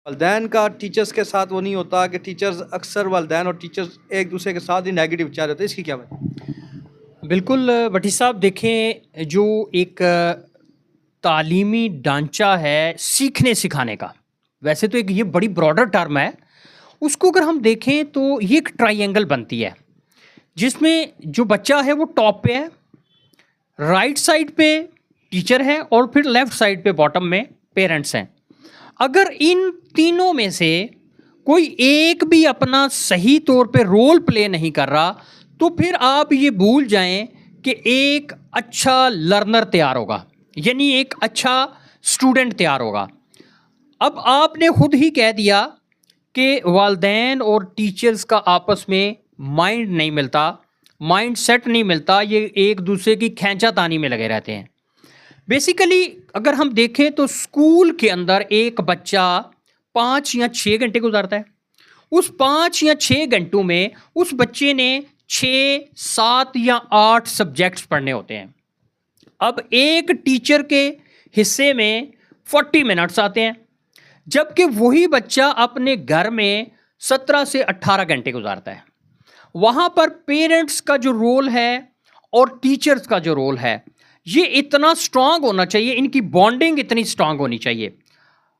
والدین کا ٹیچرز کے ساتھ وہ نہیں ہوتا کہ ٹیچرز اکثر والدین اور ٹیچرز ایک دوسرے کے ساتھ ہی نیگیٹو چل رہے ہوتے ہیں، اس کی کیا وجہ؟ بالکل بٹی صاحب، دیکھیں جو ایک تعلیمی ڈھانچہ ہے سیکھنے سکھانے کا، ویسے تو ایک یہ بڑی براڈر ٹرم ہے، اس کو اگر ہم دیکھیں تو یہ ایک ٹرائی اینگل بنتی ہے جس میں جو بچہ ہے وہ ٹاپ پہ ہے، رائٹ سائڈ پہ ٹیچر ہے اور پھر لیفٹ سائڈ پہ باٹم میں پیرنٹس ہیں۔ اگر ان تینوں میں سے کوئی ایک بھی اپنا صحیح طور پہ رول پلے نہیں کر رہا تو پھر آپ یہ بھول جائیں کہ ایک اچھا لرنر تیار ہوگا، یعنی ایک اچھا اسٹوڈنٹ تیار ہوگا۔ اب آپ نے خود ہی کہہ دیا کہ والدین اور ٹیچرز کا آپس میں مائنڈ نہیں ملتا، مائنڈ سیٹ نہیں ملتا، یہ ایک دوسرے کی کھینچا تانی میں لگے رہتے ہیں۔ بیسیکلی اگر ہم دیکھیں تو اسکول کے اندر ایک بچہ 5 یا 6 گھنٹے گزارتا ہے، اس 5 یا 6 گھنٹوں میں اس بچے نے 6 7 یا 8 سبجیکٹس پڑھنے ہوتے ہیں۔ اب ایک ٹیچر کے حصے میں 40 منٹس آتے ہیں، جبکہ وہی بچہ اپنے گھر میں 17 سے 18 گھنٹے گزارتا ہے۔ وہاں پر پیرنٹس کا جو رول ہے اور ٹیچرز کا جو رول ہے یہ اتنا سٹرونگ ہونا چاہیے، ان کی بانڈنگ اتنی سٹرونگ ہونی چاہیے۔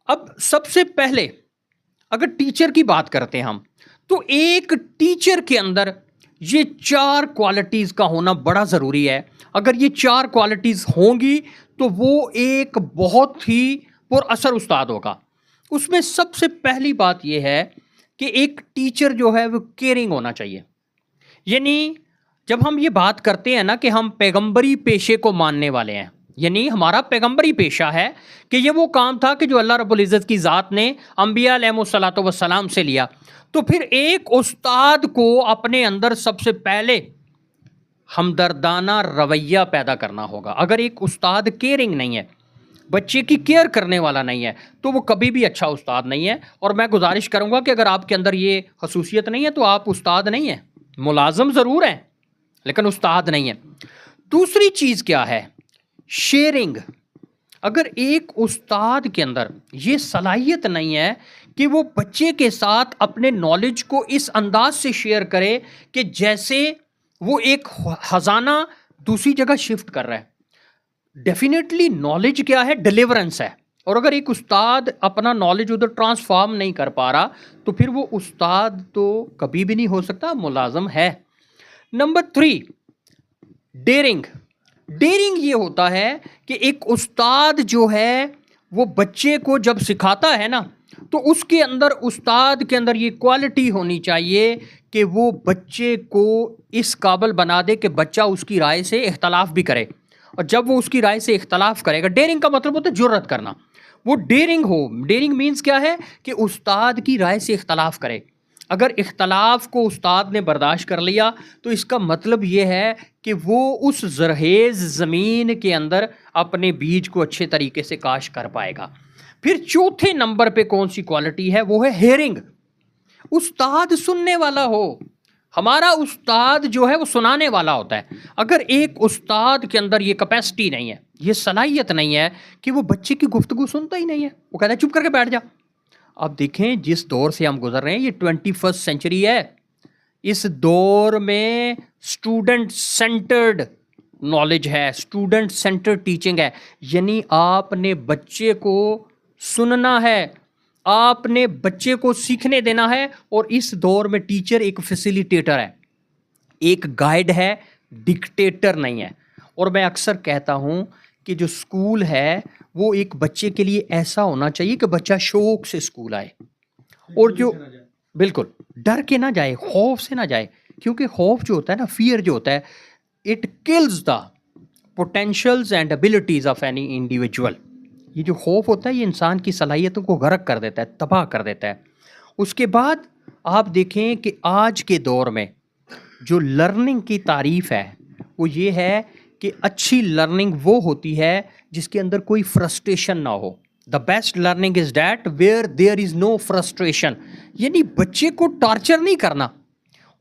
اب سب سے پہلے اگر ٹیچر کی بات کرتے ہیں ہم، تو ایک ٹیچر کے اندر یہ 4 کوالٹیز کا ہونا بڑا ضروری ہے۔ اگر یہ 4 کوالٹیز ہوں گی تو وہ ایک بہت ہی پر اثر استاد ہوگا۔ اس میں سب سے پہلی بات یہ ہے کہ ایک ٹیچر جو ہے وہ کیئرنگ ہونا چاہیے۔ یعنی جب ہم یہ بات کرتے ہیں نا کہ ہم پیغمبری پیشے کو ماننے والے ہیں، یعنی ہمارا پیغمبری پیشہ ہے کہ یہ وہ کام تھا کہ جو اللہ رب العزت کی ذات نے انبیاء علیہ الصلوۃ والسلام سے لیا، تو پھر ایک استاد کو اپنے اندر سب سے پہلے ہمدردانہ رویہ پیدا کرنا ہوگا۔ اگر ایک استاد کیئرنگ نہیں ہے، بچے کی کیئر کرنے والا نہیں ہے، تو وہ کبھی بھی اچھا استاد نہیں ہے۔ اور میں گزارش کروں گا کہ اگر آپ کے اندر یہ خصوصیت نہیں ہے تو آپ استاد نہیں ہیں، ملازم ضرور ہیں لیکن استاد نہیں ہے۔ دوسری چیز کیا ہے؟ شیئرنگ۔ اگر ایک استاد کے اندر یہ صلاحیت نہیں ہے کہ وہ بچے کے ساتھ اپنے نالج کو اس انداز سے شیئر کرے کہ جیسے وہ ایک خزانہ دوسری جگہ شفٹ کر رہا ہے، ڈیفینیٹلی نالج کیا ہے؟ ڈیلیورنس ہے۔ اور اگر ایک استاد اپنا نالج ادھر ٹرانسفارم نہیں کر پا رہا تو پھر وہ استاد تو کبھی بھی نہیں ہو سکتا، ملازم ہے۔ Number 3، daring. ڈیرنگ یہ ہوتا ہے کہ ایک استاد جو ہے وہ بچے کو جب سکھاتا ہے نا تو اس کے اندر، استاد کے اندر یہ کوالٹی ہونی چاہیے کہ وہ بچے کو اس قابل بنا دے کہ بچہ اس کی رائے سے اختلاف بھی کرے، اور جب وہ اس کی رائے سے اختلاف کرے گا، ڈیرنگ کا مطلب ہوتا ہے جرأت کرنا، وہ ڈیرنگ ہو۔ ڈیرنگ مینز کیا ہے؟ کہ استاد کی رائے سے اختلاف کرے۔ اگر اختلاف کو استاد نے برداشت کر لیا تو اس کا مطلب یہ ہے کہ وہ اس زرخیز زمین کے اندر اپنے بیج کو اچھے طریقے سے کاش کر پائے گا۔ پھر چوتھے نمبر پہ کون سی کوالٹی ہے؟ وہ ہے ہیئرنگ۔ استاد سننے والا ہو۔ ہمارا استاد جو ہے وہ سنانے والا ہوتا ہے۔ اگر ایک استاد کے اندر یہ کیپیسٹی نہیں ہے، یہ صلاحیت نہیں ہے کہ وہ بچے کی گفتگو سنتا ہی نہیں ہے، وہ کہتا ہے چپ کر کے بیٹھ جا۔ اب دیکھیں جس دور سے ہم گزر رہے ہیں یہ 21 سینچری ہے، اس دور میں اسٹوڈنٹ سینٹرڈ نالج ہے، اسٹوڈنٹ سینٹرڈ ٹیچنگ ہے، یعنی آپ نے بچے کو سننا ہے، آپ نے بچے کو سیکھنے دینا ہے۔ اور اس دور میں ٹیچر ایک فیسیلیٹیٹر ہے، ایک گائیڈ ہے، ڈکٹیٹر نہیں ہے۔ اور میں اکثر کہتا ہوں کہ جو اسکول ہے وہ ایک بچے کے لیے ایسا ہونا چاہیے کہ بچہ شوق سے اسکول آئے، اور جو بالکل ڈر کے نہ جائے، خوف سے نہ جائے، کیونکہ خوف جو ہوتا ہے نا، فیئر جو ہوتا ہے، it kills the potentials and abilities of any individual. یہ جو خوف ہوتا ہے یہ انسان کی صلاحیتوں کو غرق کر دیتا ہے، تباہ کر دیتا ہے۔ اس کے بعد آپ دیکھیں کہ آج کے دور میں جو لرننگ کی تعریف ہے وہ یہ ہے کہ اچھی لرننگ وہ ہوتی ہے جس کے اندر کوئی فرسٹریشن نہ ہو۔ The best learning is that where there is no frustration, یعنی بچے کو ٹارچر نہیں کرنا،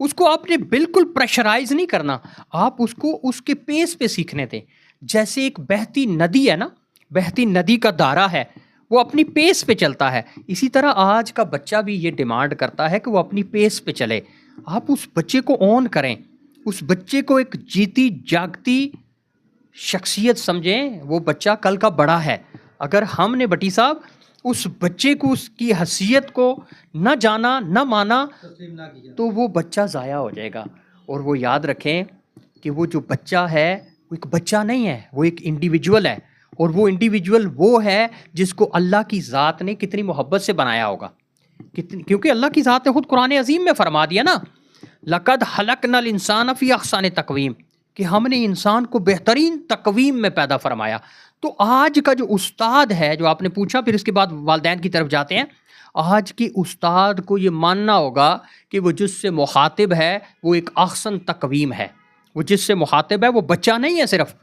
اس کو آپ نے بالکل پریشرائز نہیں کرنا، آپ اس کو اس کے پیس پہ سیکھنے دیں۔ جیسے ایک بہتی ندی ہے نا، بہتی ندی کا دھارا ہے، وہ اپنی پیس پہ چلتا ہے. اسی طرح آج کا بچہ بھی یہ ڈیمانڈ کرتا ہے کہ وہ اپنی پیس پہ چلے. آپ اس بچے کو اون کریں, اس بچے کو ایک جیتی جاگتی شخصیت سمجھیں. وہ بچہ کل کا بڑا ہے. اگر ہم نے بٹی صاحب اس بچے کو, اس کی حیثیت کو نہ جانا, نہ مانا, تو وہ بچہ ضائع ہو جائے گا. اور وہ یاد رکھیں کہ وہ جو بچہ ہے وہ ایک بچہ نہیں ہے, وہ ایک انڈیویجول ہے. اور وہ انڈیویجول وہ ہے جس کو اللہ کی ذات نے کتنی محبت سے بنایا ہوگا. کیونکہ اللہ کی ذات نے خود قرآن عظیم میں فرما دیا نا, لَقَدْ خَلَقْنَا الْإِنسَانَ فِي أَحْسَنِ تَقْوِيمٍ, کہ ہم نے انسان کو بہترین تقویم میں پیدا فرمایا. تو آج کا جو استاد ہے, جو آپ نے پوچھا, پھر اس کے بعد والدین کی طرف جاتے ہیں. آج کے استاد کو یہ ماننا ہوگا کہ وہ جس سے مخاطب ہے وہ ایک احسن تقویم ہے. وہ جس سے مخاطب ہے وہ بچہ نہیں ہے صرف,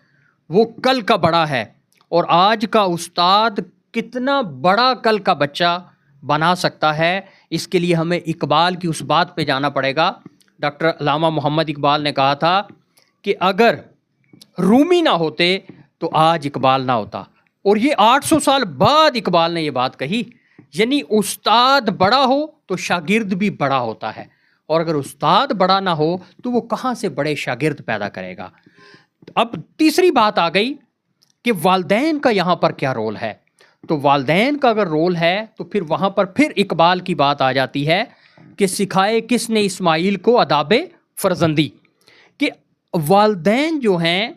وہ کل کا بڑا ہے. اور آج کا استاد کتنا بڑا کل کا بچہ بنا سکتا ہے, اس کے لیے ہمیں اقبال کی اس بات پہ جانا پڑے گا. ڈاکٹر علامہ محمد اقبال نے کہا تھا کہ اگر رومی نہ ہوتے تو آج اقبال نہ ہوتا. اور یہ 800 سال بعد اقبال نے یہ بات کہی. یعنی استاد بڑا ہو تو شاگرد بھی بڑا ہوتا ہے, اور اگر استاد بڑا نہ ہو تو وہ کہاں سے بڑے شاگرد پیدا کرے گا. اب تیسری بات آ گئی کہ والدین کا یہاں پر کیا رول ہے. تو والدین کا اگر رول ہے تو پھر وہاں پر پھر اقبال کی بات آ جاتی ہے کہ سکھائے کس نے اسماعیل کو آداب فرزندی, کہ والدین جو ہیں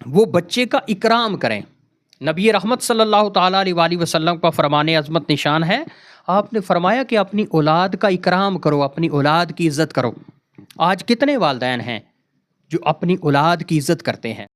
وہ بچے کا اکرام کریں. نبی رحمت صلی اللہ تعالیٰ علیہ وآلہ وسلم کا فرمان عظمت نشان ہے. آپ نے فرمایا کہ اپنی اولاد کا اکرام کرو, اپنی اولاد کی عزت کرو. آج کتنے والدین ہیں جو اپنی اولاد کی عزت کرتے ہیں؟